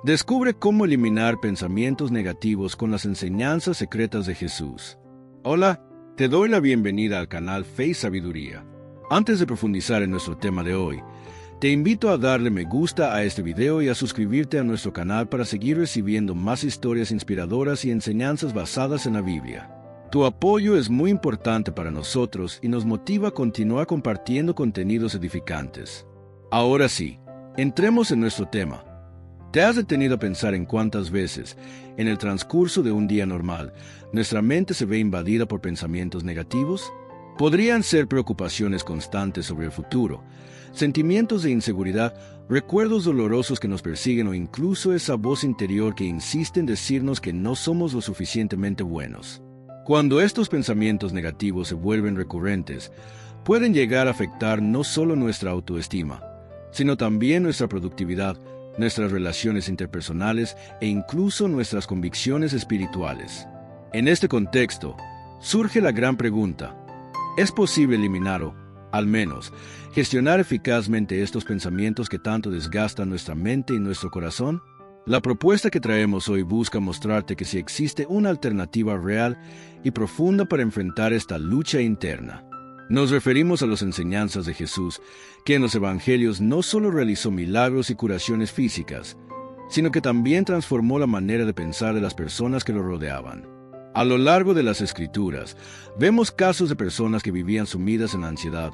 Descubre cómo eliminar pensamientos negativos con las enseñanzas secretas de Jesús. Hola, te doy la bienvenida al canal Fe y Sabiduría. Antes de profundizar en nuestro tema de hoy, te invito a darle me gusta a este video y a suscribirte a nuestro canal para seguir recibiendo más historias inspiradoras y enseñanzas basadas en la Biblia. Tu apoyo es muy importante para nosotros y nos motiva a continuar compartiendo contenidos edificantes. Ahora sí, entremos en nuestro tema. ¿Te has detenido a pensar en cuántas veces, en el transcurso de un día normal, nuestra mente se ve invadida por pensamientos negativos? Podrían ser preocupaciones constantes sobre el futuro, sentimientos de inseguridad, recuerdos dolorosos que nos persiguen o incluso esa voz interior que insiste en decirnos que no somos lo suficientemente buenos. Cuando estos pensamientos negativos se vuelven recurrentes, pueden llegar a afectar no solo nuestra autoestima, sino también nuestra productividad, nuestras relaciones interpersonales e incluso nuestras convicciones espirituales. En este contexto, surge la gran pregunta: ¿es posible eliminar o, al menos, gestionar eficazmente estos pensamientos que tanto desgastan nuestra mente y nuestro corazón? La propuesta que traemos hoy busca mostrarte que sí existe una alternativa real y profunda para enfrentar esta lucha interna. Nos referimos a las enseñanzas de Jesús, que en los Evangelios no solo realizó milagros y curaciones físicas, sino que también transformó la manera de pensar de las personas que lo rodeaban. A lo largo de las Escrituras, vemos casos de personas que vivían sumidas en la ansiedad,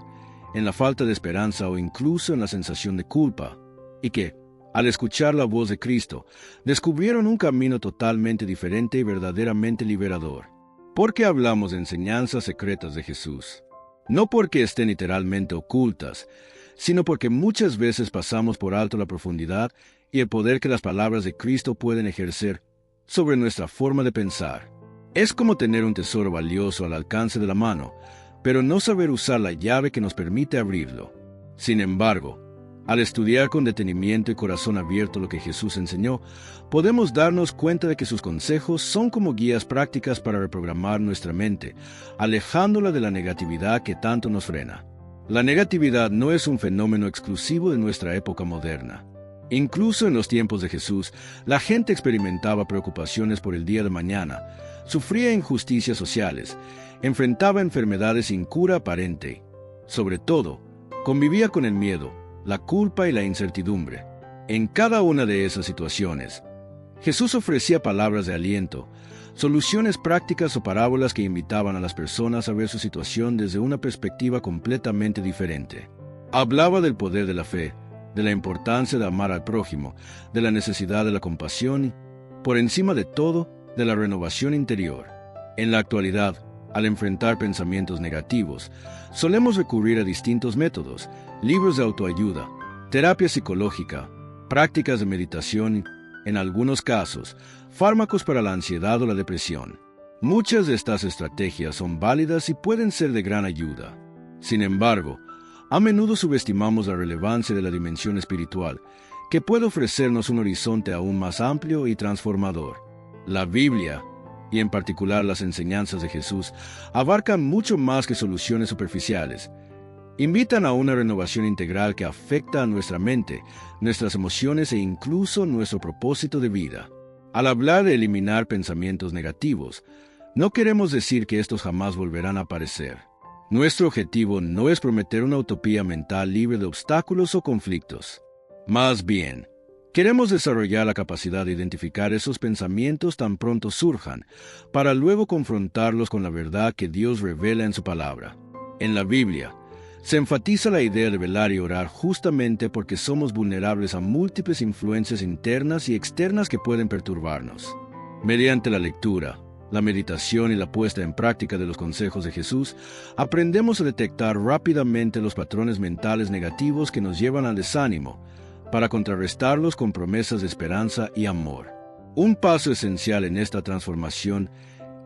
en la falta de esperanza o incluso en la sensación de culpa, y que, al escuchar la voz de Cristo, descubrieron un camino totalmente diferente y verdaderamente liberador. ¿Por qué hablamos de enseñanzas secretas de Jesús? No porque estén literalmente ocultas, sino porque muchas veces pasamos por alto la profundidad y el poder que las palabras de Cristo pueden ejercer sobre nuestra forma de pensar. Es como tener un tesoro valioso al alcance de la mano, pero no saber usar la llave que nos permite abrirlo. Sin embargo, al estudiar con detenimiento y corazón abierto lo que Jesús enseñó, podemos darnos cuenta de que sus consejos son como guías prácticas para reprogramar nuestra mente, alejándola de la negatividad que tanto nos frena. La negatividad no es un fenómeno exclusivo de nuestra época moderna. Incluso en los tiempos de Jesús, la gente experimentaba preocupaciones por el día de mañana, sufría injusticias sociales, enfrentaba enfermedades sin cura aparente. Sobre todo, convivía con el miedo, la culpa y la incertidumbre. En cada una de esas situaciones, Jesús ofrecía palabras de aliento, soluciones prácticas o parábolas que invitaban a las personas a ver su situación desde una perspectiva completamente diferente. Hablaba del poder de la fe, de la importancia de amar al prójimo, de la necesidad de la compasión y, por encima de todo, de la renovación interior. En la actualidad, al enfrentar pensamientos negativos, solemos recurrir a distintos métodos: libros de autoayuda, terapia psicológica, prácticas de meditación y, en algunos casos, fármacos para la ansiedad o la depresión. Muchas de estas estrategias son válidas y pueden ser de gran ayuda. Sin embargo, a menudo subestimamos la relevancia de la dimensión espiritual, que puede ofrecernos un horizonte aún más amplio y transformador. La Biblia, y en particular las enseñanzas de Jesús, abarcan mucho más que soluciones superficiales. Invitan a una renovación integral que afecta a nuestra mente, nuestras emociones e incluso nuestro propósito de vida. Al hablar de eliminar pensamientos negativos, no queremos decir que estos jamás volverán a aparecer. Nuestro objetivo no es prometer una utopía mental libre de obstáculos o conflictos. Más bien, queremos desarrollar la capacidad de identificar esos pensamientos tan pronto surjan, para luego confrontarlos con la verdad que Dios revela en su palabra. En la Biblia, se enfatiza la idea de velar y orar justamente porque somos vulnerables a múltiples influencias internas y externas que pueden perturbarnos. Mediante la lectura, la meditación y la puesta en práctica de los consejos de Jesús, aprendemos a detectar rápidamente los patrones mentales negativos que nos llevan al desánimo, para contrarrestarlos con promesas de esperanza y amor. Un paso esencial en esta transformación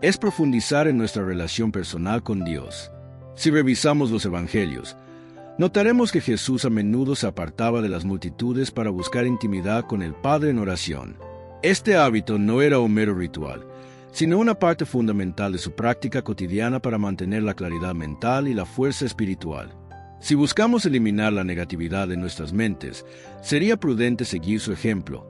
es profundizar en nuestra relación personal con Dios. Si revisamos los Evangelios, notaremos que Jesús a menudo se apartaba de las multitudes para buscar intimidad con el Padre en oración. Este hábito no era un mero ritual, sino una parte fundamental de su práctica cotidiana para mantener la claridad mental y la fuerza espiritual. Si buscamos eliminar la negatividad de nuestras mentes, sería prudente seguir su ejemplo,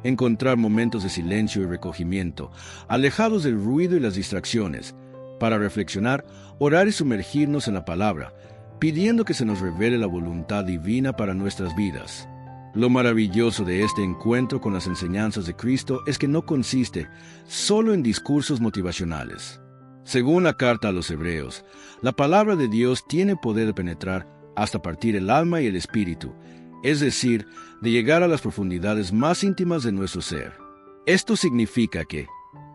encontrar momentos de silencio y recogimiento, alejados del ruido y las distracciones, para reflexionar, orar y sumergirnos en la palabra, pidiendo que se nos revele la voluntad divina para nuestras vidas. Lo maravilloso de este encuentro con las enseñanzas de Cristo es que no consiste solo en discursos motivacionales. Según la carta a los Hebreos, la palabra de Dios tiene poder de penetrar hasta partir el alma y el espíritu, es decir, de llegar a las profundidades más íntimas de nuestro ser. Esto significa que,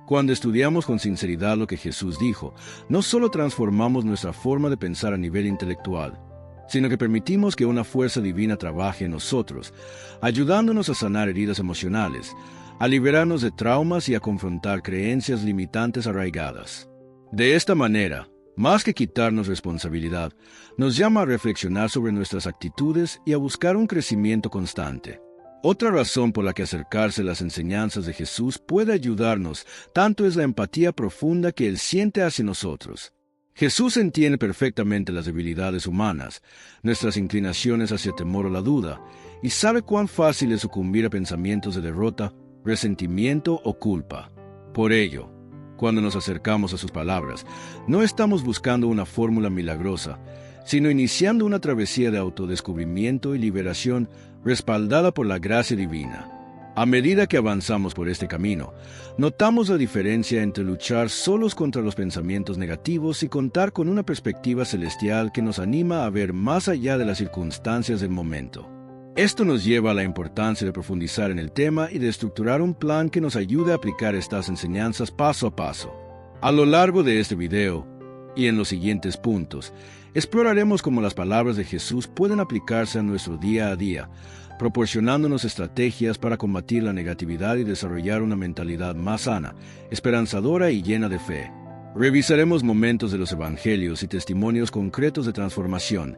cuando estudiamos con sinceridad lo que Jesús dijo, no solo transformamos nuestra forma de pensar a nivel intelectual, sino que permitimos que una fuerza divina trabaje en nosotros, ayudándonos a sanar heridas emocionales, a liberarnos de traumas y a confrontar creencias limitantes arraigadas. De esta manera, más que quitarnos responsabilidad, nos llama a reflexionar sobre nuestras actitudes y a buscar un crecimiento constante. Otra razón por la que acercarse a las enseñanzas de Jesús puede ayudarnos tanto es la empatía profunda que Él siente hacia nosotros. Jesús entiende perfectamente las debilidades humanas, nuestras inclinaciones hacia el temor o la duda, y sabe cuán fácil es sucumbir a pensamientos de derrota, resentimiento o culpa. Por ello, cuando nos acercamos a sus palabras, no estamos buscando una fórmula milagrosa, sino iniciando una travesía de autodescubrimiento y liberación respaldada por la gracia divina. A medida que avanzamos por este camino, notamos la diferencia entre luchar solos contra los pensamientos negativos y contar con una perspectiva celestial que nos anima a ver más allá de las circunstancias del momento. Esto nos lleva a la importancia de profundizar en el tema y de estructurar un plan que nos ayude a aplicar estas enseñanzas paso a paso. A lo largo de este video, y en los siguientes puntos, exploraremos cómo las palabras de Jesús pueden aplicarse a nuestro día a día, proporcionándonos estrategias para combatir la negatividad y desarrollar una mentalidad más sana, esperanzadora y llena de fe. Revisaremos momentos de los evangelios y testimonios concretos de transformación,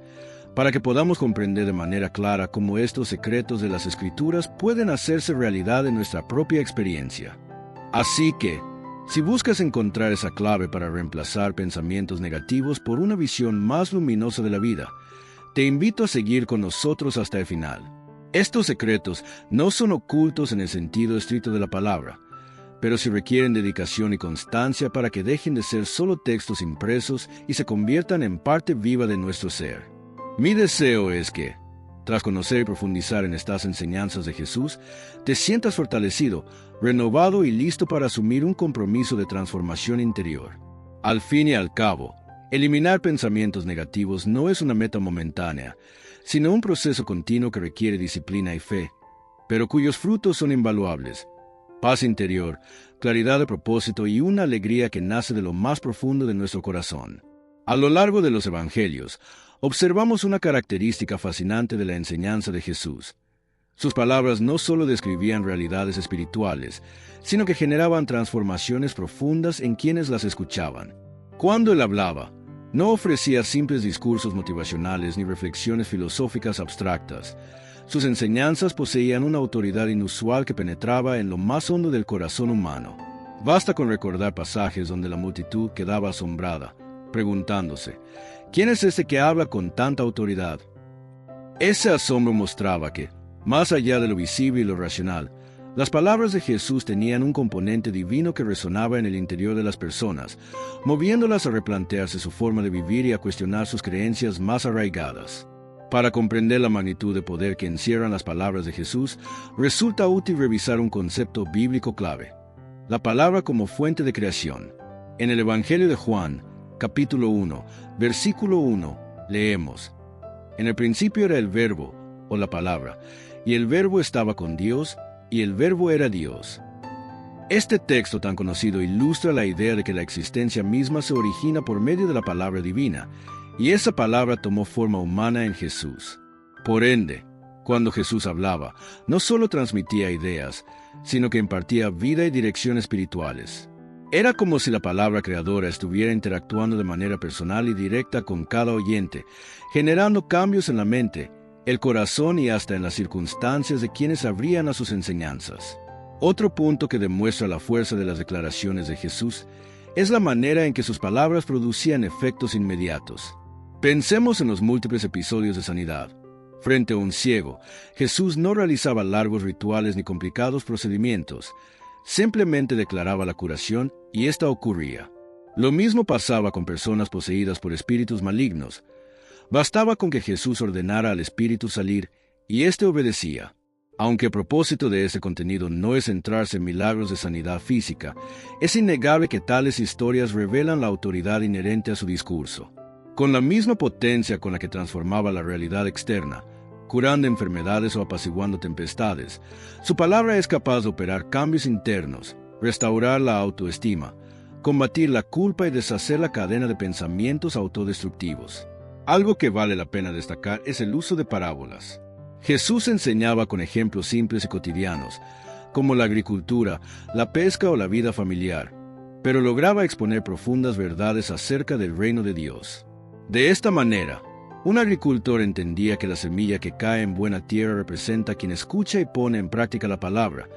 para que podamos comprender de manera clara cómo estos secretos de las Escrituras pueden hacerse realidad en nuestra propia experiencia. Así que, si buscas encontrar esa clave para reemplazar pensamientos negativos por una visión más luminosa de la vida, te invito a seguir con nosotros hasta el final. Estos secretos no son ocultos en el sentido estricto de la palabra, pero sí requieren dedicación y constancia para que dejen de ser solo textos impresos y se conviertan en parte viva de nuestro ser. Mi deseo es que, tras conocer y profundizar en estas enseñanzas de Jesús, te sientas fortalecido, renovado y listo para asumir un compromiso de transformación interior. Al fin y al cabo, eliminar pensamientos negativos no es una meta momentánea, sino un proceso continuo que requiere disciplina y fe, pero cuyos frutos son invaluables. Paz interior, claridad de propósito y una alegría que nace de lo más profundo de nuestro corazón. A lo largo de los evangelios, observamos una característica fascinante de la enseñanza de Jesús. Sus palabras no solo describían realidades espirituales, sino que generaban transformaciones profundas en quienes las escuchaban. Cuando Él hablaba, no ofrecía simples discursos motivacionales ni reflexiones filosóficas abstractas. Sus enseñanzas poseían una autoridad inusual que penetraba en lo más hondo del corazón humano. Basta con recordar pasajes donde la multitud quedaba asombrada, preguntándose, ¿quién es este que habla con tanta autoridad? Ese asombro mostraba que, más allá de lo visible y lo racional, las palabras de Jesús tenían un componente divino que resonaba en el interior de las personas, moviéndolas a replantearse su forma de vivir y a cuestionar sus creencias más arraigadas. Para comprender la magnitud de poder que encierran las palabras de Jesús, resulta útil revisar un concepto bíblico clave: la palabra como fuente de creación. En el Evangelio de Juan, capítulo 1, versículo 1, leemos: En el principio era el Verbo, o la palabra, y el Verbo estaba con Dios, y el Verbo era Dios. Este texto tan conocido ilustra la idea de que la existencia misma se origina por medio de la palabra divina, y esa palabra tomó forma humana en Jesús. Por ende, cuando Jesús hablaba, no solo transmitía ideas, sino que impartía vida y dirección espirituales. Era como si la palabra creadora estuviera interactuando de manera personal y directa con cada oyente, generando cambios en la mente, el corazón y hasta en las circunstancias de quienes abrían a sus enseñanzas. Otro punto que demuestra la fuerza de las declaraciones de Jesús es la manera en que sus palabras producían efectos inmediatos. Pensemos en los múltiples episodios de sanidad, Frente a un ciego, Jesús no realizaba largos rituales ni complicados procedimientos. Simplemente declaraba la curación y ésta ocurría. Lo mismo pasaba con personas poseídas por espíritus malignos. Bastaba con que Jesús ordenara al espíritu salir y éste obedecía. Aunque el propósito de este contenido no es centrarse en milagros de sanidad física, es innegable que tales historias revelan la autoridad inherente a su discurso. Con la misma potencia con la que transformaba la realidad externa, curando enfermedades o apaciguando tempestades, su palabra es capaz de operar cambios internos, restaurar la autoestima, combatir la culpa y deshacer la cadena de pensamientos autodestructivos. Algo que vale la pena destacar es el uso de parábolas. Jesús enseñaba con ejemplos simples y cotidianos, como la agricultura, la pesca o la vida familiar, pero lograba exponer profundas verdades acerca del reino de Dios. De esta manera, un agricultor entendía que la semilla que cae en buena tierra representa a quien escucha y pone en práctica la palabra,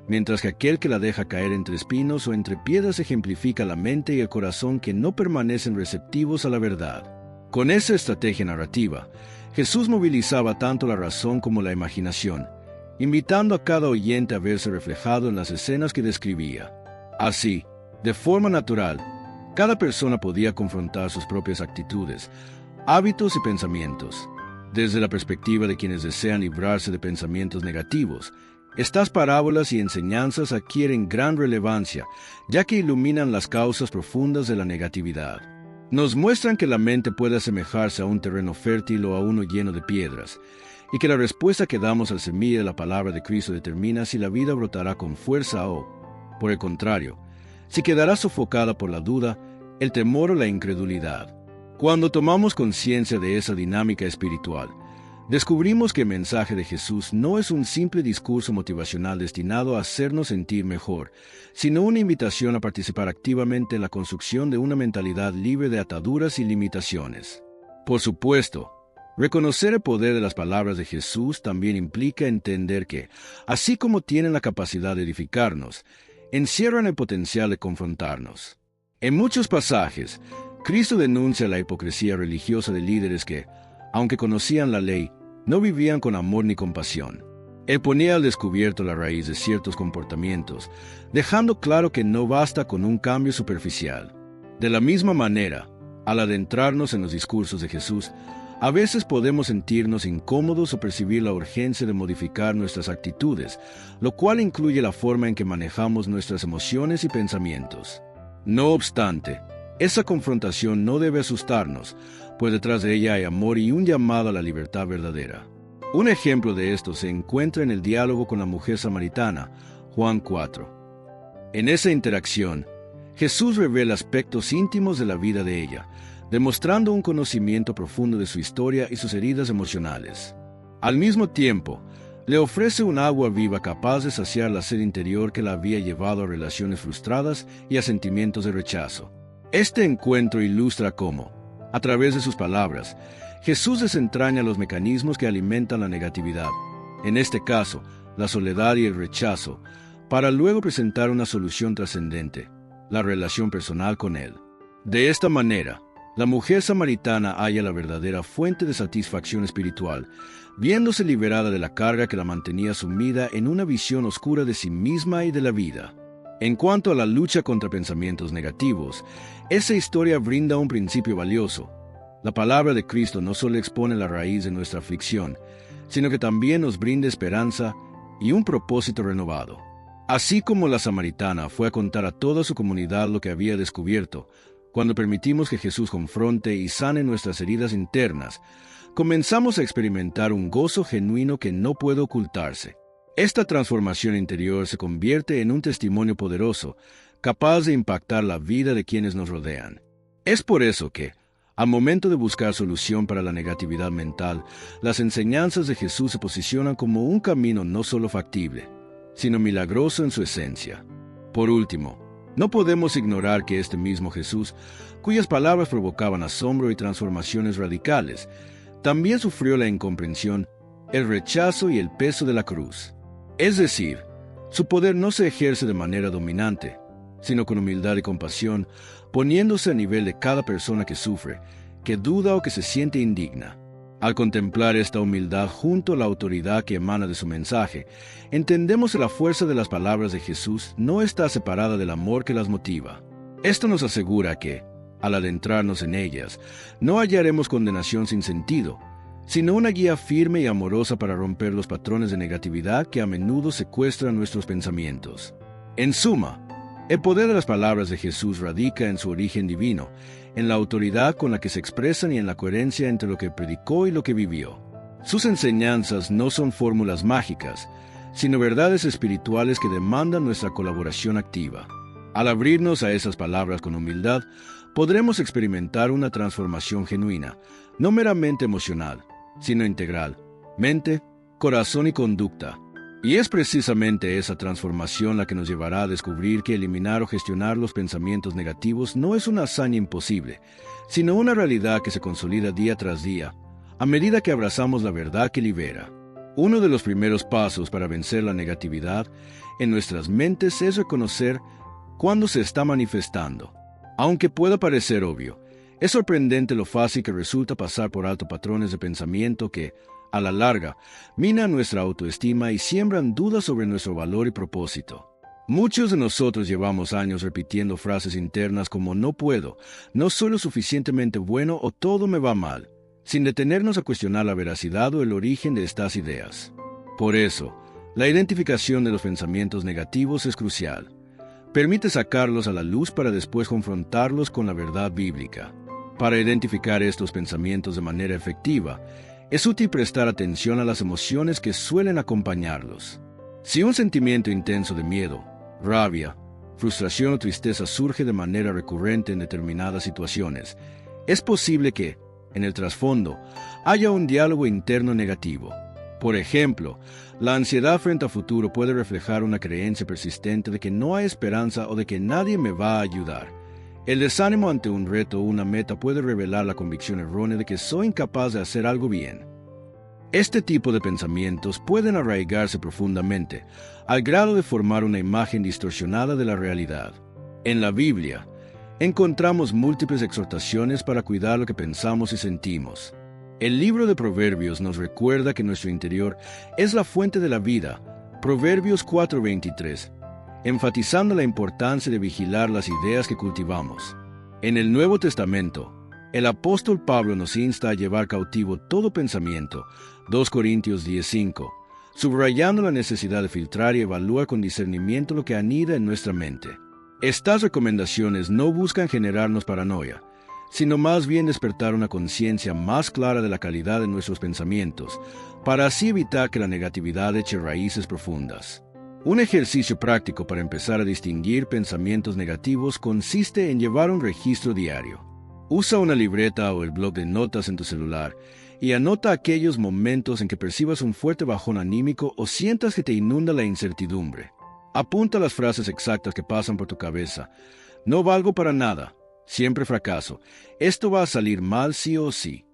mientras que aquel que la deja caer entre espinos o entre piedras ejemplifica la mente y el corazón que no permanecen receptivos a la verdad. Con esa estrategia narrativa, Jesús movilizaba tanto la razón como la imaginación, invitando a cada oyente a verse reflejado en las escenas que describía. Así, de forma natural, cada persona podía confrontar sus propias actitudes, hábitos y pensamientos. Desde la perspectiva de quienes desean librarse de pensamientos negativos, estas parábolas y enseñanzas adquieren gran relevancia, ya que iluminan las causas profundas de la negatividad. Nos muestran que la mente puede asemejarse a un terreno fértil o a uno lleno de piedras, y que la respuesta que damos al semilla de la palabra de Cristo determina si la vida brotará con fuerza o, por el contrario, si quedará sofocada por la duda, el temor o la incredulidad. Cuando tomamos conciencia de esa dinámica espiritual, descubrimos que el mensaje de Jesús no es un simple discurso motivacional destinado a hacernos sentir mejor, sino una invitación a participar activamente en la construcción de una mentalidad libre de ataduras y limitaciones. Por supuesto, reconocer el poder de las palabras de Jesús también implica entender que, así como tienen la capacidad de edificarnos, encierran el potencial de confrontarnos. En muchos pasajes, Cristo denuncia la hipocresía religiosa de líderes que, aunque conocían la ley, no vivían con amor ni compasión. Él ponía al descubierto la raíz de ciertos comportamientos, dejando claro que no basta con un cambio superficial. De la misma manera, al adentrarnos en los discursos de Jesús, a veces podemos sentirnos incómodos o percibir la urgencia de modificar nuestras actitudes, lo cual incluye la forma en que manejamos nuestras emociones y pensamientos. No obstante, esa confrontación no debe asustarnos, pues detrás de ella hay amor y un llamado a la libertad verdadera. Un ejemplo de esto se encuentra en el diálogo con la mujer samaritana, Juan 4. En esa interacción, Jesús revela aspectos íntimos de la vida de ella, demostrando un conocimiento profundo de su historia y sus heridas emocionales. Al mismo tiempo, le ofrece un agua viva capaz de saciar la sed interior que la había llevado a relaciones frustradas y a sentimientos de rechazo. Este encuentro ilustra cómo, a través de sus palabras, Jesús desentraña los mecanismos que alimentan la negatividad, en este caso, la soledad y el rechazo, para luego presentar una solución trascendente, la relación personal con Él. De esta manera, la mujer samaritana halla la verdadera fuente de satisfacción espiritual, viéndose liberada de la carga que la mantenía sumida en una visión oscura de sí misma y de la vida. En cuanto a la lucha contra pensamientos negativos, esa historia brinda un principio valioso. La palabra de Cristo no solo expone la raíz de nuestra aflicción, sino que también nos brinda esperanza y un propósito renovado. Así como la samaritana fue a contar a toda su comunidad lo que había descubierto, cuando permitimos que Jesús confronte y sane nuestras heridas internas, comenzamos a experimentar un gozo genuino que no puede ocultarse. Esta transformación interior se convierte en un testimonio poderoso, capaz de impactar la vida de quienes nos rodean. Es por eso que, al momento de buscar solución para la negatividad mental, las enseñanzas de Jesús se posicionan como un camino no solo factible, sino milagroso en su esencia. Por último, no podemos ignorar que este mismo Jesús, cuyas palabras provocaban asombro y transformaciones radicales, también sufrió la incomprensión, el rechazo y el peso de la cruz. Es decir, su poder no se ejerce de manera dominante, sino con humildad y compasión, poniéndose a nivel de cada persona que sufre, que duda o que se siente indigna. Al contemplar esta humildad junto a la autoridad que emana de su mensaje, entendemos que la fuerza de las palabras de Jesús no está separada del amor que las motiva. Esto nos asegura que, al adentrarnos en ellas, no hallaremos condenación sin sentido, sino una guía firme y amorosa para romper los patrones de negatividad que a menudo secuestran nuestros pensamientos. En suma, el poder de las palabras de Jesús radica en su origen divino, en la autoridad con la que se expresan y en la coherencia entre lo que predicó y lo que vivió. Sus enseñanzas no son fórmulas mágicas, sino verdades espirituales que demandan nuestra colaboración activa. Al abrirnos a esas palabras con humildad, podremos experimentar una transformación genuina, no meramente emocional, sino integral, mente, corazón y conducta. Y es precisamente esa transformación la que nos llevará a descubrir que eliminar o gestionar los pensamientos negativos no es una hazaña imposible, sino una realidad que se consolida día tras día, a medida que abrazamos la verdad que libera. Uno de los primeros pasos para vencer la negatividad en nuestras mentes es reconocer cuándo se está manifestando. Aunque pueda parecer obvio, es sorprendente lo fácil que resulta pasar por alto patrones de pensamiento que, a la larga, minan nuestra autoestima y siembran dudas sobre nuestro valor y propósito. Muchos de nosotros llevamos años repitiendo frases internas como no puedo, no soy lo suficientemente bueno o todo me va mal, sin detenernos a cuestionar la veracidad o el origen de estas ideas. Por eso, la identificación de los pensamientos negativos es crucial. Permite sacarlos a la luz para después confrontarlos con la verdad bíblica. Para identificar estos pensamientos de manera efectiva, es útil prestar atención a las emociones que suelen acompañarlos. Si un sentimiento intenso de miedo, rabia, frustración o tristeza surge de manera recurrente en determinadas situaciones, es posible que, en el trasfondo, haya un diálogo interno negativo. Por ejemplo, la ansiedad frente al futuro puede reflejar una creencia persistente de que no hay esperanza o de que nadie me va a ayudar. El desánimo ante un reto o una meta puede revelar la convicción errónea de que soy incapaz de hacer algo bien. Este tipo de pensamientos pueden arraigarse profundamente, al grado de formar una imagen distorsionada de la realidad. En la Biblia, encontramos múltiples exhortaciones para cuidar lo que pensamos y sentimos. El libro de Proverbios nos recuerda que nuestro interior es la fuente de la vida, Proverbios 4:23, enfatizando la importancia de vigilar las ideas que cultivamos. En el Nuevo Testamento, el apóstol Pablo nos insta a llevar cautivo todo pensamiento, 2 Corintios 10:5, subrayando la necesidad de filtrar y evaluar con discernimiento lo que anida en nuestra mente. Estas recomendaciones no buscan generarnos paranoia, sino más bien despertar una conciencia más clara de la calidad de nuestros pensamientos, para así evitar que la negatividad eche raíces profundas. Un ejercicio práctico para empezar a distinguir pensamientos negativos consiste en llevar un registro diario. Usa una libreta o el bloc de notas en tu celular y anota aquellos momentos en que percibas un fuerte bajón anímico o sientas que te inunda la incertidumbre. Apunta las frases exactas que pasan por tu cabeza. No valgo para nada. Siempre fracaso. Esto va a salir mal sí o sí.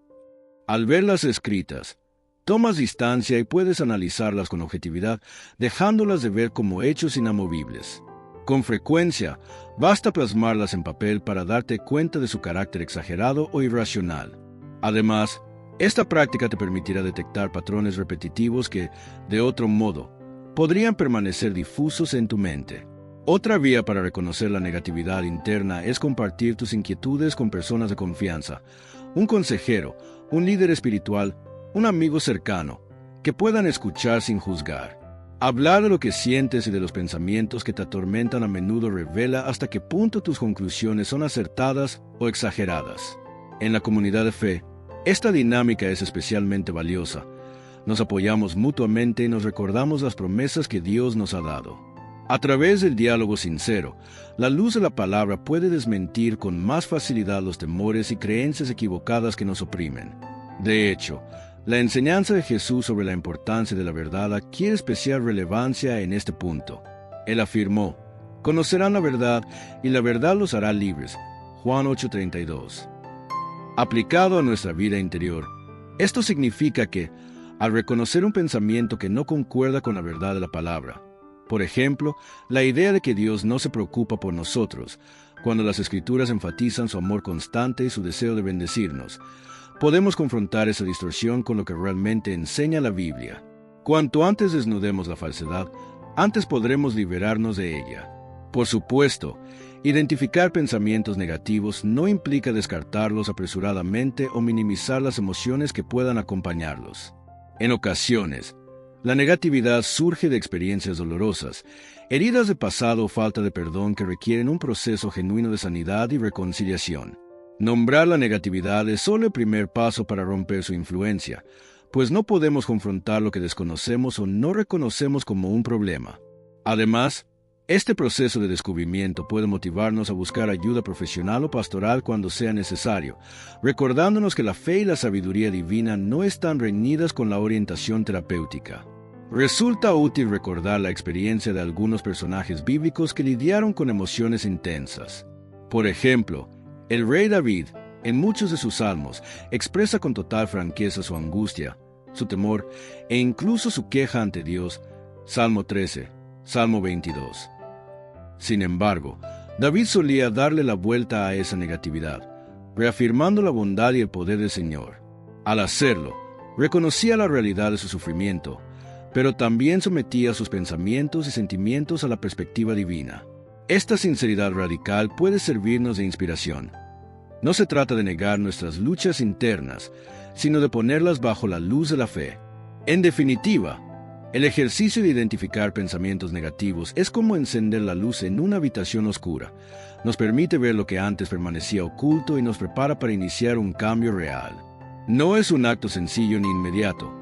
Al verlas escritas, tomas distancia y puedes analizarlas con objetividad, dejándolas de ver como hechos inamovibles. Con frecuencia, basta plasmarlas en papel para darte cuenta de su carácter exagerado o irracional. Además, esta práctica te permitirá detectar patrones repetitivos que, de otro modo, podrían permanecer difusos en tu mente. Otra vía para reconocer la negatividad interna es compartir tus inquietudes con personas de confianza, un consejero, un líder espiritual, un amigo cercano, que puedan escuchar sin juzgar. Hablar de lo que sientes y de los pensamientos que te atormentan a menudo revela hasta qué punto tus conclusiones son acertadas o exageradas. En la comunidad de fe, esta dinámica es especialmente valiosa. Nos apoyamos mutuamente y nos recordamos las promesas que Dios nos ha dado. A través del diálogo sincero, la luz de la palabra puede desmentir con más facilidad los temores y creencias equivocadas que nos oprimen. De hecho, la enseñanza de Jesús sobre la importancia de la verdad adquiere especial relevancia en este punto. Él afirmó: «Conocerán la verdad, y la verdad los hará libres». Juan 8:32. Aplicado a nuestra vida interior, esto significa que, al reconocer un pensamiento que no concuerda con la verdad de la palabra, por ejemplo, la idea de que Dios no se preocupa por nosotros, cuando las Escrituras enfatizan su amor constante y su deseo de bendecirnos, podemos confrontar esa distorsión con lo que realmente enseña la Biblia. Cuanto antes desnudemos la falsedad, antes podremos liberarnos de ella. Por supuesto, identificar pensamientos negativos no implica descartarlos apresuradamente o minimizar las emociones que puedan acompañarlos. En ocasiones, la negatividad surge de experiencias dolorosas, heridas de pasado o falta de perdón que requieren un proceso genuino de sanidad y reconciliación. Nombrar la negatividad es solo el primer paso para romper su influencia, pues no podemos confrontar lo que desconocemos o no reconocemos como un problema. Además, este proceso de descubrimiento puede motivarnos a buscar ayuda profesional o pastoral cuando sea necesario, recordándonos que la fe y la sabiduría divina no están reñidas con la orientación terapéutica. Resulta útil recordar la experiencia de algunos personajes bíblicos que lidiaron con emociones intensas. Por ejemplo, el rey David, en muchos de sus salmos, expresa con total franqueza su angustia, su temor e incluso su queja ante Dios. Salmo 13, Salmo 22. Sin embargo, David solía darle la vuelta a esa negatividad, reafirmando la bondad y el poder del Señor. Al hacerlo, reconocía la realidad de su sufrimiento, pero también sometía sus pensamientos y sentimientos a la perspectiva divina. Esta sinceridad radical puede servirnos de inspiración. No se trata de negar nuestras luchas internas, sino de ponerlas bajo la luz de la fe. En definitiva, el ejercicio de identificar pensamientos negativos es como encender la luz en una habitación oscura. Nos permite ver lo que antes permanecía oculto y nos prepara para iniciar un cambio real. No es un acto sencillo ni inmediato,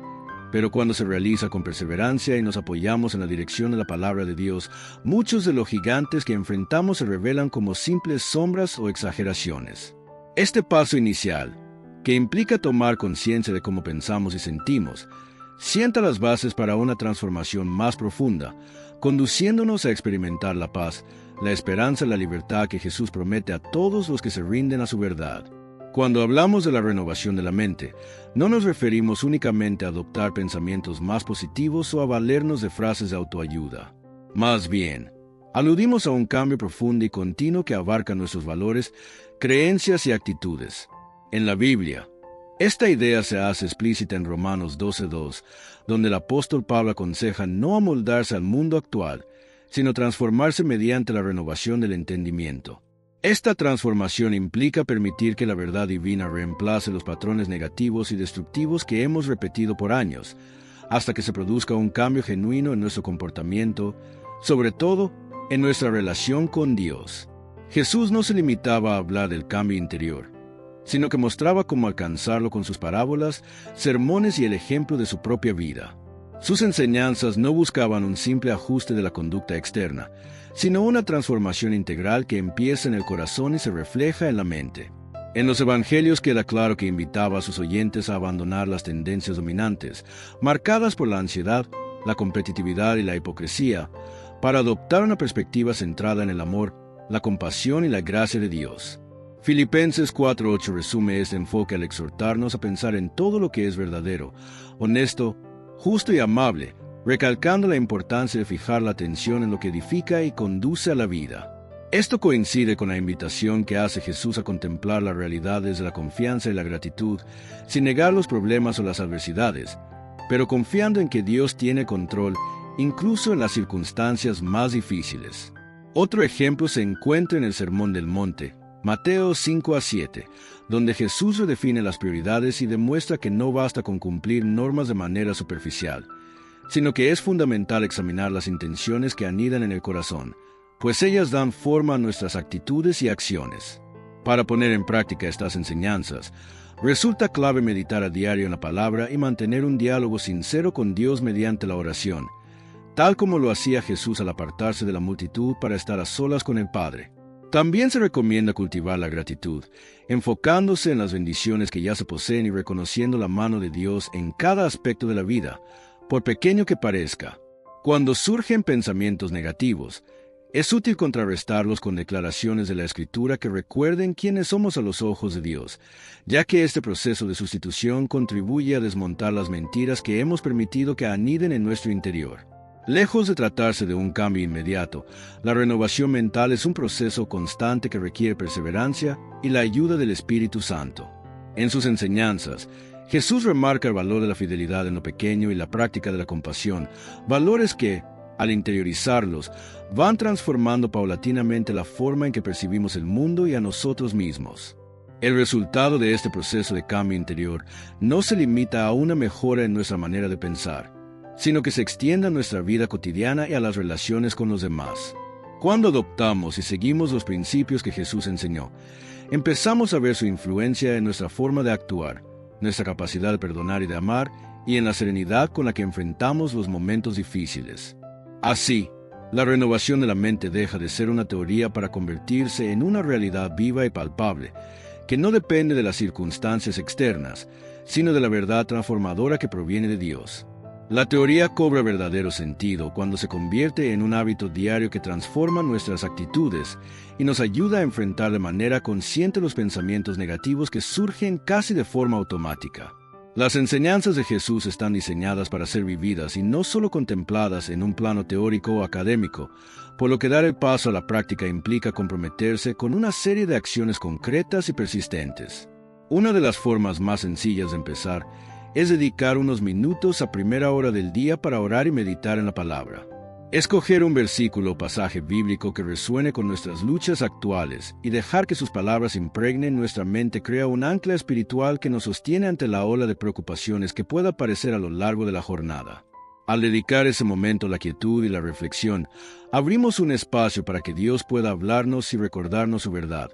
pero cuando se realiza con perseverancia y nos apoyamos en la dirección de la palabra de Dios, muchos de los gigantes que enfrentamos se revelan como simples sombras o exageraciones. Este paso inicial, que implica tomar conciencia de cómo pensamos y sentimos, sienta las bases para una transformación más profunda, conduciéndonos a experimentar la paz, la esperanza y la libertad que Jesús promete a todos los que se rinden a su verdad. Cuando hablamos de la renovación de la mente, no nos referimos únicamente a adoptar pensamientos más positivos o a valernos de frases de autoayuda. Más bien, aludimos a un cambio profundo y continuo que abarca nuestros valores, creencias y actitudes. En la Biblia, esta idea se hace explícita en Romanos 12:2, donde el apóstol Pablo aconseja no amoldarse al mundo actual, sino transformarse mediante la renovación del entendimiento. Esta transformación implica permitir que la verdad divina reemplace los patrones negativos y destructivos que hemos repetido por años, hasta que se produzca un cambio genuino en nuestro comportamiento, sobre todo en nuestra relación con Dios. Jesús no se limitaba a hablar del cambio interior, sino que mostraba cómo alcanzarlo con sus parábolas, sermones y el ejemplo de su propia vida. Sus enseñanzas no buscaban un simple ajuste de la conducta externa, sino una transformación integral que empieza en el corazón y se refleja en la mente. En los evangelios queda claro que invitaba a sus oyentes a abandonar las tendencias dominantes, marcadas por la ansiedad, la competitividad y la hipocresía, para adoptar una perspectiva centrada en el amor, la compasión y la gracia de Dios. Filipenses 4:8 resume este enfoque al exhortarnos a pensar en todo lo que es verdadero, honesto, justo y amable, recalcando la importancia de fijar la atención en lo que edifica y conduce a la vida. Esto coincide con la invitación que hace Jesús a contemplar la realidad desde la confianza y la gratitud, sin negar los problemas o las adversidades, pero confiando en que Dios tiene control, incluso en las circunstancias más difíciles. Otro ejemplo se encuentra en el Sermón del Monte, Mateo 5-7, donde Jesús redefine las prioridades y demuestra que no basta con cumplir normas de manera superficial, sino que es fundamental examinar las intenciones que anidan en el corazón, pues ellas dan forma a nuestras actitudes y acciones. Para poner en práctica estas enseñanzas, resulta clave meditar a diario en la palabra y mantener un diálogo sincero con Dios mediante la oración, tal como lo hacía Jesús al apartarse de la multitud para estar a solas con el Padre. También se recomienda cultivar la gratitud, enfocándose en las bendiciones que ya se poseen y reconociendo la mano de Dios en cada aspecto de la vida, por pequeño que parezca. Cuando surgen pensamientos negativos, es útil contrarrestarlos con declaraciones de la Escritura que recuerden quiénes somos a los ojos de Dios, ya que este proceso de sustitución contribuye a desmontar las mentiras que hemos permitido que aniden en nuestro interior. Lejos de tratarse de un cambio inmediato, la renovación mental es un proceso constante que requiere perseverancia y la ayuda del Espíritu Santo. En sus enseñanzas, Jesús remarca el valor de la fidelidad en lo pequeño y la práctica de la compasión, valores que, al interiorizarlos, van transformando paulatinamente la forma en que percibimos el mundo y a nosotros mismos. El resultado de este proceso de cambio interior no se limita a una mejora en nuestra manera de pensar, sino que se extiende a nuestra vida cotidiana y a las relaciones con los demás. Cuando adoptamos y seguimos los principios que Jesús enseñó, empezamos a ver su influencia en nuestra forma de actuar, nuestra capacidad de perdonar y de amar, y en la serenidad con la que enfrentamos los momentos difíciles. Así, la renovación de la mente deja de ser una teoría para convertirse en una realidad viva y palpable, que no depende de las circunstancias externas, sino de la verdad transformadora que proviene de Dios. La teoría cobra verdadero sentido cuando se convierte en un hábito diario que transforma nuestras actitudes y nos ayuda a enfrentar de manera consciente los pensamientos negativos que surgen casi de forma automática. Las enseñanzas de Jesús están diseñadas para ser vividas y no solo contempladas en un plano teórico o académico, por lo que dar el paso a la práctica implica comprometerse con una serie de acciones concretas y persistentes. Una de las formas más sencillas de empezar es dedicar unos minutos a primera hora del día para orar y meditar en la palabra. Escoger un versículo o pasaje bíblico que resuene con nuestras luchas actuales y dejar que sus palabras impregnen nuestra mente crea un ancla espiritual que nos sostiene ante la ola de preocupaciones que pueda aparecer a lo largo de la jornada. Al dedicar ese momento a la quietud y la reflexión, abrimos un espacio para que Dios pueda hablarnos y recordarnos su verdad,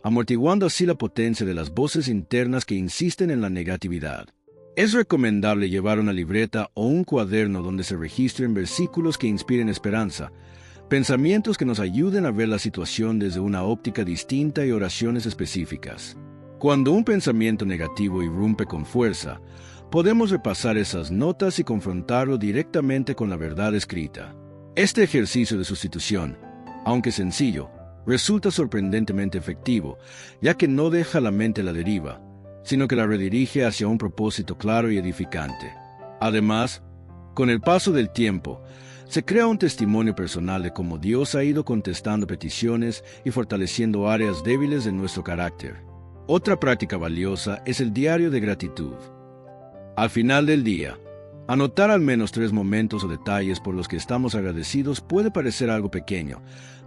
amortiguando así la potencia de las voces internas que insisten en la negatividad. Es recomendable llevar una libreta o un cuaderno donde se registren versículos que inspiren esperanza, pensamientos que nos ayuden a ver la situación desde una óptica distinta y oraciones específicas. Cuando un pensamiento negativo irrumpe con fuerza, podemos repasar esas notas y confrontarlo directamente con la verdad escrita. Este ejercicio de sustitución, aunque sencillo, resulta sorprendentemente efectivo, ya que no deja la mente a la deriva, sino que la redirige hacia un propósito claro y edificante. Además, con el paso del tiempo, se crea un testimonio personal de cómo Dios ha ido contestando peticiones y fortaleciendo áreas débiles de nuestro carácter. Otra práctica valiosa es el diario de gratitud. Al final del día, anotar al menos 3 momentos o detalles por los que estamos agradecidos puede parecer algo pequeño,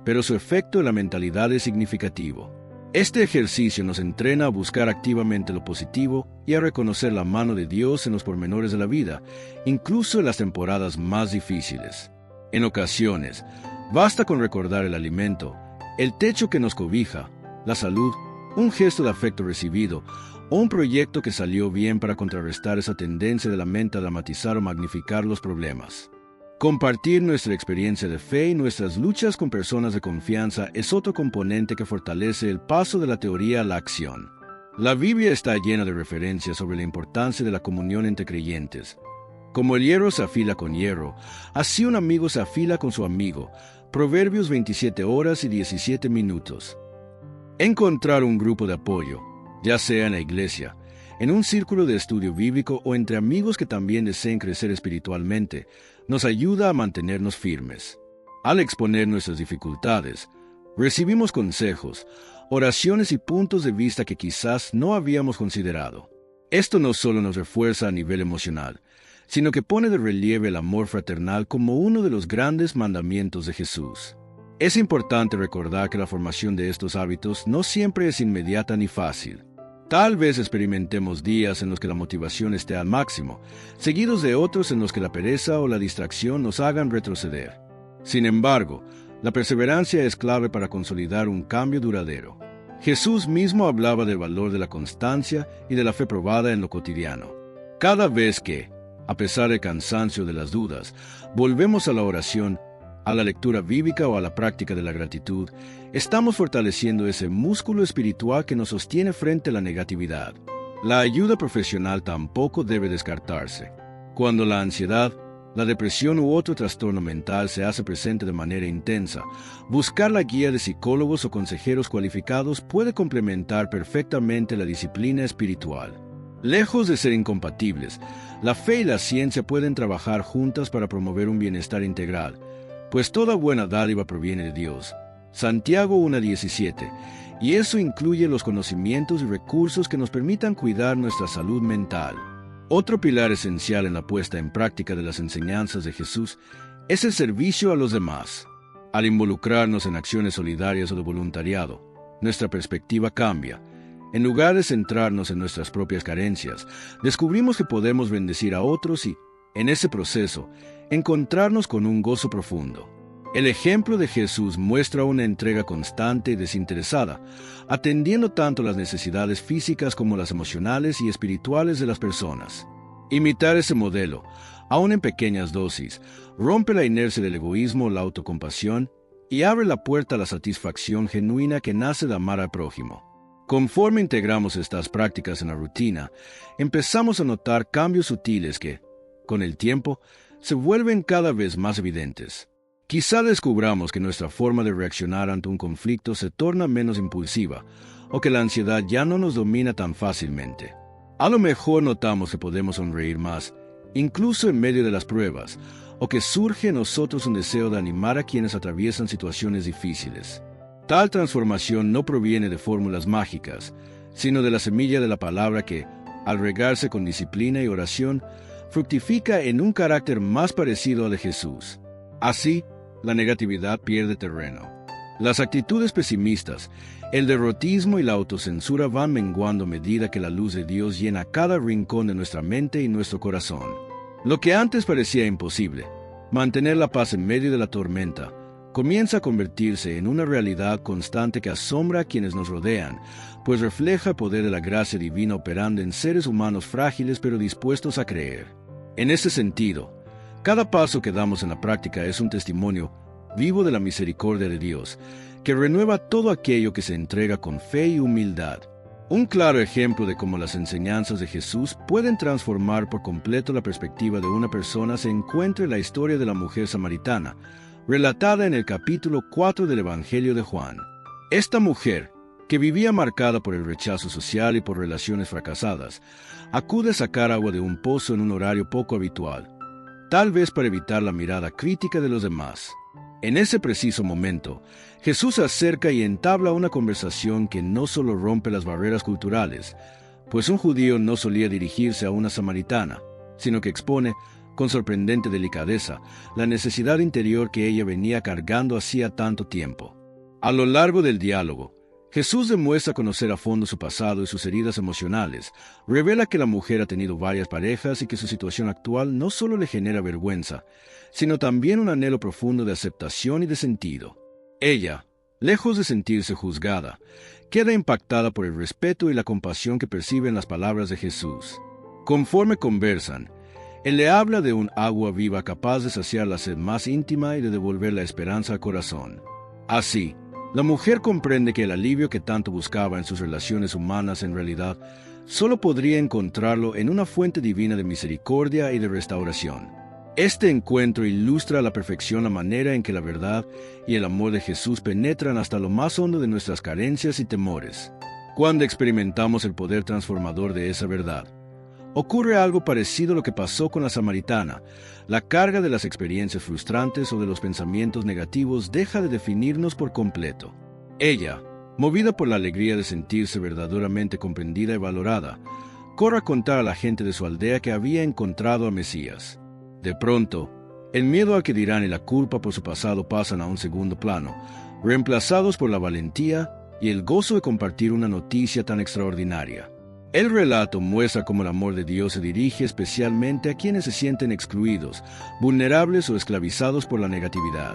pero su efecto en la mentalidad es significativo. Este ejercicio nos entrena a buscar activamente lo positivo y a reconocer la mano de Dios en los pormenores de la vida, incluso en las temporadas más difíciles. En ocasiones, basta con recordar el alimento, el techo que nos cobija, la salud, un gesto de afecto recibido o un proyecto que salió bien para contrarrestar esa tendencia de la mente a dramatizar o magnificar los problemas. Compartir nuestra experiencia de fe y nuestras luchas con personas de confianza es otro componente que fortalece el paso de la teoría a la acción. La Biblia está llena de referencias sobre la importancia de la comunión entre creyentes. Como el hierro se afila con hierro, así un amigo se afila con su amigo. Proverbios 27 horas y 17 minutos. Encontrar un grupo de apoyo, ya sea en la iglesia, en un círculo de estudio bíblico o entre amigos que también deseen crecer espiritualmente, nos ayuda a mantenernos firmes. Al exponer nuestras dificultades, recibimos consejos, oraciones y puntos de vista que quizás no habíamos considerado. Esto no solo nos refuerza a nivel emocional, sino que pone de relieve el amor fraternal como uno de los grandes mandamientos de Jesús. Es importante recordar que la formación de estos hábitos no siempre es inmediata ni fácil. Tal vez experimentemos días en los que la motivación esté al máximo, seguidos de otros en los que la pereza o la distracción nos hagan retroceder. Sin embargo, la perseverancia es clave para consolidar un cambio duradero. Jesús mismo hablaba del valor de la constancia y de la fe probada en lo cotidiano. Cada vez que, a pesar del cansancio de las dudas, volvemos a la oración, a la lectura bíblica o a la práctica de la gratitud, estamos fortaleciendo ese músculo espiritual que nos sostiene frente a la negatividad. La ayuda profesional tampoco debe descartarse. Cuando la ansiedad, la depresión u otro trastorno mental se hace presente de manera intensa, buscar la guía de psicólogos o consejeros cualificados puede complementar perfectamente la disciplina espiritual. Lejos de ser incompatibles, la fe y la ciencia pueden trabajar juntas para promover un bienestar integral, pues toda buena dádiva proviene de Dios. Santiago 1:17, y eso incluye los conocimientos y recursos que nos permitan cuidar nuestra salud mental. Otro pilar esencial en la puesta en práctica de las enseñanzas de Jesús es el servicio a los demás. Al involucrarnos en acciones solidarias o de voluntariado, nuestra perspectiva cambia. En lugar de centrarnos en nuestras propias carencias, descubrimos que podemos bendecir a otros y, en ese proceso, encontrarnos con un gozo profundo. El ejemplo de Jesús muestra una entrega constante y desinteresada, atendiendo tanto las necesidades físicas como las emocionales y espirituales de las personas. Imitar ese modelo, aun en pequeñas dosis, rompe la inercia del egoísmo o la autocompasión y abre la puerta a la satisfacción genuina que nace de amar al prójimo. Conforme integramos estas prácticas en la rutina, empezamos a notar cambios sutiles que, con el tiempo, se vuelven cada vez más evidentes. Quizá descubramos que nuestra forma de reaccionar ante un conflicto se torna menos impulsiva, o que la ansiedad ya no nos domina tan fácilmente. A lo mejor notamos que podemos sonreír más, incluso en medio de las pruebas, o que surge en nosotros un deseo de animar a quienes atraviesan situaciones difíciles. Tal transformación no proviene de fórmulas mágicas, sino de la semilla de la palabra que, al regarse con disciplina y oración, fructifica en un carácter más parecido al de Jesús. Así, la negatividad pierde terreno. Las actitudes pesimistas, el derrotismo y la autocensura van menguando a medida que la luz de Dios llena cada rincón de nuestra mente y nuestro corazón. Lo que antes parecía imposible, mantener la paz en medio de la tormenta, comienza a convertirse en una realidad constante que asombra a quienes nos rodean, pues refleja el poder de la gracia divina operando en seres humanos frágiles pero dispuestos a creer. En ese sentido, cada paso que damos en la práctica es un testimonio vivo de la misericordia de Dios, que renueva todo aquello que se entrega con fe y humildad. Un claro ejemplo de cómo las enseñanzas de Jesús pueden transformar por completo la perspectiva de una persona se encuentra en la historia de la mujer samaritana, relatada en el capítulo 4 del Evangelio de Juan. Esta mujer, que vivía marcada por el rechazo social y por relaciones fracasadas, acude a sacar agua de un pozo en un horario poco habitual, tal vez para evitar la mirada crítica de los demás. En ese preciso momento, Jesús se acerca y entabla una conversación que no solo rompe las barreras culturales, pues un judío no solía dirigirse a una samaritana, sino que expone, con sorprendente delicadeza, la necesidad interior que ella venía cargando hacía tanto tiempo. A lo largo del diálogo, Jesús demuestra conocer a fondo su pasado y sus heridas emocionales, revela que la mujer ha tenido varias parejas y que su situación actual no solo le genera vergüenza, sino también un anhelo profundo de aceptación y de sentido. Ella, lejos de sentirse juzgada, queda impactada por el respeto y la compasión que percibe en las palabras de Jesús. Conforme conversan, Él le habla de un agua viva capaz de saciar la sed más íntima y de devolver la esperanza al corazón. Así, la mujer comprende que el alivio que tanto buscaba en sus relaciones humanas en realidad solo podría encontrarlo en una fuente divina de misericordia y de restauración. Este encuentro ilustra a la perfección la manera en que la verdad y el amor de Jesús penetran hasta lo más hondo de nuestras carencias y temores. Cuando experimentamos el poder transformador de esa verdad, ocurre algo parecido a lo que pasó con la samaritana. La carga de las experiencias frustrantes o de los pensamientos negativos deja de definirnos por completo. Ella, movida por la alegría de sentirse verdaderamente comprendida y valorada, corre a contar a la gente de su aldea que había encontrado al Mesías. De pronto, el miedo a que dirán y la culpa por su pasado pasan a un segundo plano, reemplazados por la valentía y el gozo de compartir una noticia tan extraordinaria. El relato muestra cómo el amor de Dios se dirige especialmente a quienes se sienten excluidos, vulnerables o esclavizados por la negatividad.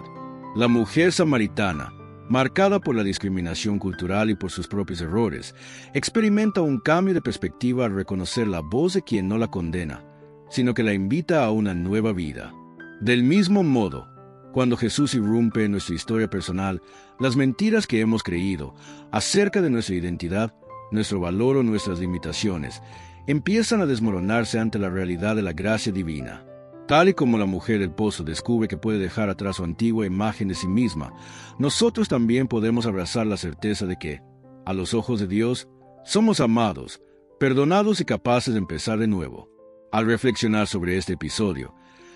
La mujer samaritana, marcada por la discriminación cultural y por sus propios errores, experimenta un cambio de perspectiva al reconocer la voz de quien no la condena, sino que la invita a una nueva vida. Del mismo modo, cuando Jesús irrumpe en nuestra historia personal, las mentiras que hemos creído acerca de nuestra identidad, nuestro valor o nuestras limitaciones, empiezan a desmoronarse ante la realidad de la gracia divina. Tal y como la mujer del pozo descubre que puede dejar atrás su antigua imagen de sí misma, nosotros también podemos abrazar la certeza de que, a los ojos de Dios, somos amados, perdonados y capaces de empezar de nuevo. Al reflexionar sobre este episodio,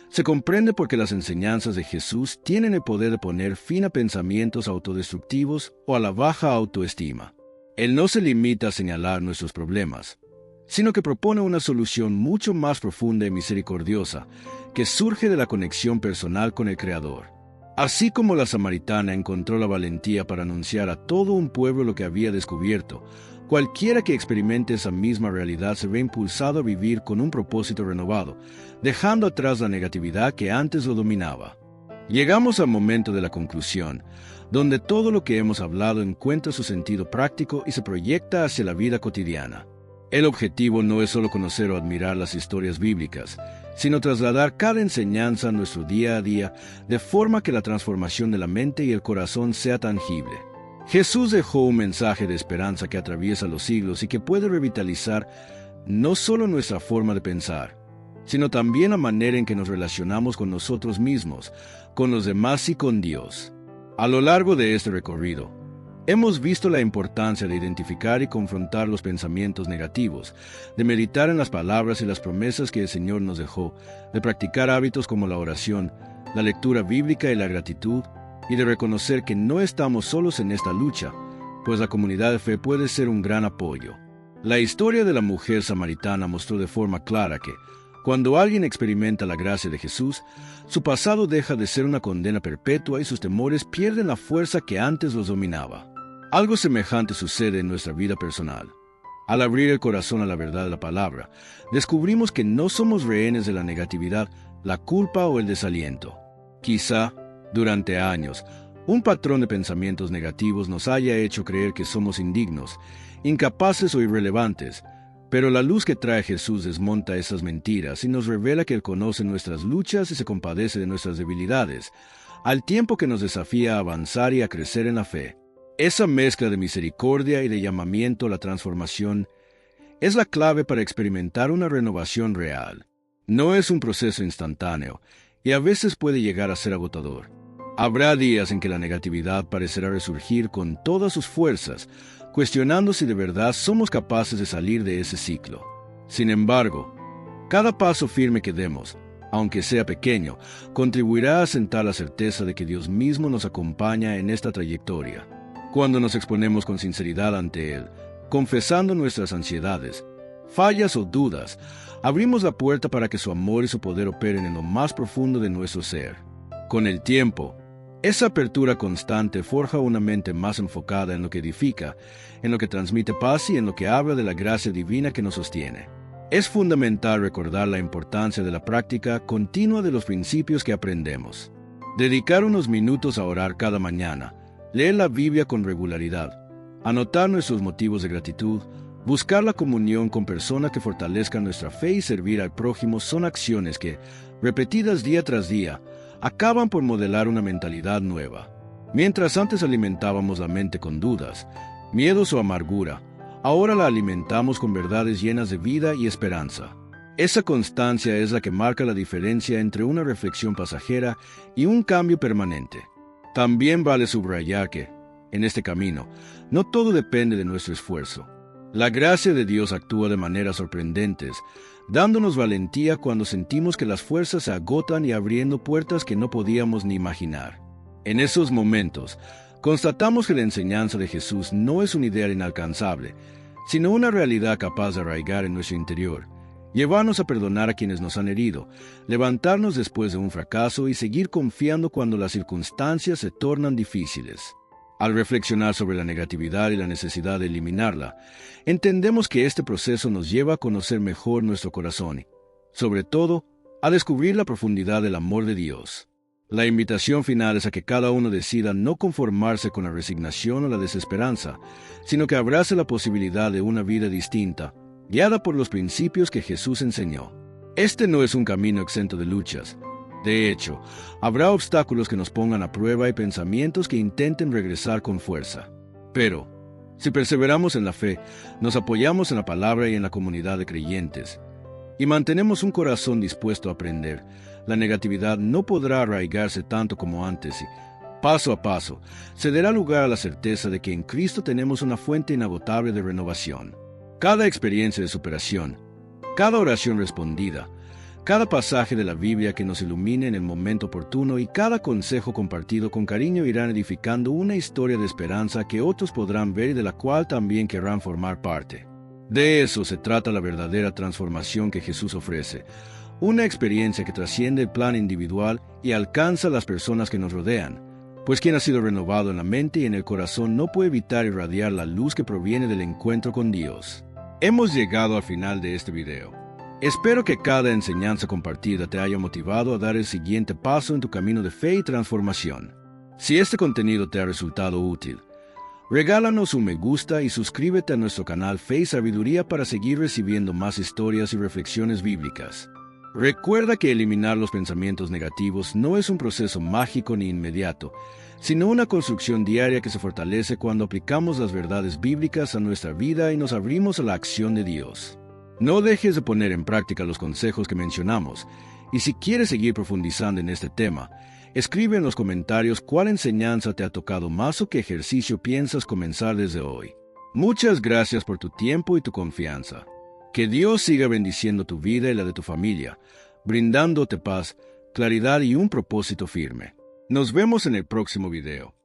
Se comprende porque las enseñanzas de Jesús tienen el poder de poner fin a pensamientos autodestructivos o a la baja autoestima. Él no se limita a señalar nuestros problemas, sino que propone una solución mucho más profunda y misericordiosa que surge de la conexión personal con el Creador. Así como la samaritana encontró la valentía para anunciar a todo un pueblo lo que había descubierto, cualquiera que experimente esa misma realidad se ve impulsado a vivir con un propósito renovado, dejando atrás la negatividad que antes lo dominaba. Llegamos al momento de la conclusión, donde todo lo que hemos hablado encuentra su sentido práctico y se proyecta hacia la vida cotidiana. El objetivo no es solo conocer o admirar las historias bíblicas, sino trasladar cada enseñanza a nuestro día a día de forma que la transformación de la mente y el corazón sea tangible. Jesús dejó un mensaje de esperanza que atraviesa los siglos y que puede revitalizar no solo nuestra forma de pensar, sino también la manera en que nos relacionamos con nosotros mismos, con los demás y con Dios. A lo largo de este recorrido, hemos visto la importancia de identificar y confrontar los pensamientos negativos, de meditar en las palabras y las promesas que el Señor nos dejó, de practicar hábitos como la oración, la lectura bíblica y la gratitud, y de reconocer que no estamos solos en esta lucha, pues la comunidad de fe puede ser un gran apoyo. La historia de la mujer samaritana mostró de forma clara que, cuando alguien experimenta la gracia de Jesús, su pasado deja de ser una condena perpetua y sus temores pierden la fuerza que antes los dominaba. Algo semejante sucede en nuestra vida personal. Al abrir el corazón a la verdad de la palabra, descubrimos que no somos rehenes de la negatividad, la culpa o el desaliento. Quizá, durante años, un patrón de pensamientos negativos nos haya hecho creer que somos indignos, incapaces o irrelevantes, pero la luz que trae Jesús desmonta esas mentiras y nos revela que Él conoce nuestras luchas y se compadece de nuestras debilidades, al tiempo que nos desafía a avanzar y a crecer en la fe. Esa mezcla de misericordia y de llamamiento a la transformación es la clave para experimentar una renovación real. No es un proceso instantáneo y a veces puede llegar a ser agotador. Habrá días en que la negatividad parecerá resurgir con todas sus fuerzas, cuestionando si de verdad somos capaces de salir de ese ciclo. Sin embargo, cada paso firme que demos, aunque sea pequeño, contribuirá a sentar la certeza de que Dios mismo nos acompaña en esta trayectoria. Cuando nos exponemos con sinceridad ante Él, confesando nuestras ansiedades, fallas o dudas, abrimos la puerta para que su amor y su poder operen en lo más profundo de nuestro ser. Con el tiempo, esa apertura constante forja una mente más enfocada en lo que edifica, en lo que transmite paz y en lo que habla de la gracia divina que nos sostiene. Es fundamental recordar la importancia de la práctica continua de los principios que aprendemos. Dedicar unos minutos a orar cada mañana, leer la Biblia con regularidad, anotar nuestros motivos de gratitud, buscar la comunión con personas que fortalezcan nuestra fe y servir al prójimo son acciones que, repetidas día tras día, acaban por modelar una mentalidad nueva. Mientras antes alimentábamos la mente con dudas, miedos o amargura, ahora la alimentamos con verdades llenas de vida y esperanza. Esa constancia es la que marca la diferencia entre una reflexión pasajera y un cambio permanente. También vale subrayar que, en este camino, no todo depende de nuestro esfuerzo. La gracia de Dios actúa de maneras sorprendentes, dándonos valentía cuando sentimos que las fuerzas se agotan y abriendo puertas que no podíamos ni imaginar. En esos momentos, constatamos que la enseñanza de Jesús no es un ideal inalcanzable, sino una realidad capaz de arraigar en nuestro interior, llevarnos a perdonar a quienes nos han herido, levantarnos después de un fracaso y seguir confiando cuando las circunstancias se tornan difíciles. Al reflexionar sobre la negatividad y la necesidad de eliminarla, entendemos que este proceso nos lleva a conocer mejor nuestro corazón y, sobre todo, a descubrir la profundidad del amor de Dios. La invitación final es a que cada uno decida no conformarse con la resignación o la desesperanza, sino que abrace la posibilidad de una vida distinta, guiada por los principios que Jesús enseñó. Este no es un camino exento de luchas. De hecho, habrá obstáculos que nos pongan a prueba y pensamientos que intenten regresar con fuerza. Pero, si perseveramos en la fe, nos apoyamos en la palabra y en la comunidad de creyentes, y mantenemos un corazón dispuesto a aprender, la negatividad no podrá arraigarse tanto como antes y, paso a paso, se dará lugar a la certeza de que en Cristo tenemos una fuente inagotable de renovación. Cada experiencia de superación, cada oración respondida, cada pasaje de la Biblia que nos ilumine en el momento oportuno y cada consejo compartido con cariño irán edificando una historia de esperanza que otros podrán ver y de la cual también querrán formar parte. De eso se trata la verdadera transformación que Jesús ofrece, una experiencia que trasciende el plan individual y alcanza a las personas que nos rodean, pues quien ha sido renovado en la mente y en el corazón no puede evitar irradiar la luz que proviene del encuentro con Dios. Hemos llegado al final de este video. Espero que cada enseñanza compartida te haya motivado a dar el siguiente paso en tu camino de fe y transformación. Si este contenido te ha resultado útil, regálanos un me gusta y suscríbete a nuestro canal Fe y Sabiduría para seguir recibiendo más historias y reflexiones bíblicas. Recuerda que eliminar los pensamientos negativos no es un proceso mágico ni inmediato, sino una construcción diaria que se fortalece cuando aplicamos las verdades bíblicas a nuestra vida y nos abrimos a la acción de Dios. No dejes de poner en práctica los consejos que mencionamos, y si quieres seguir profundizando en este tema, escribe en los comentarios cuál enseñanza te ha tocado más o qué ejercicio piensas comenzar desde hoy. Muchas gracias por tu tiempo y tu confianza. Que Dios siga bendiciendo tu vida y la de tu familia, brindándote paz, claridad y un propósito firme. Nos vemos en el próximo video.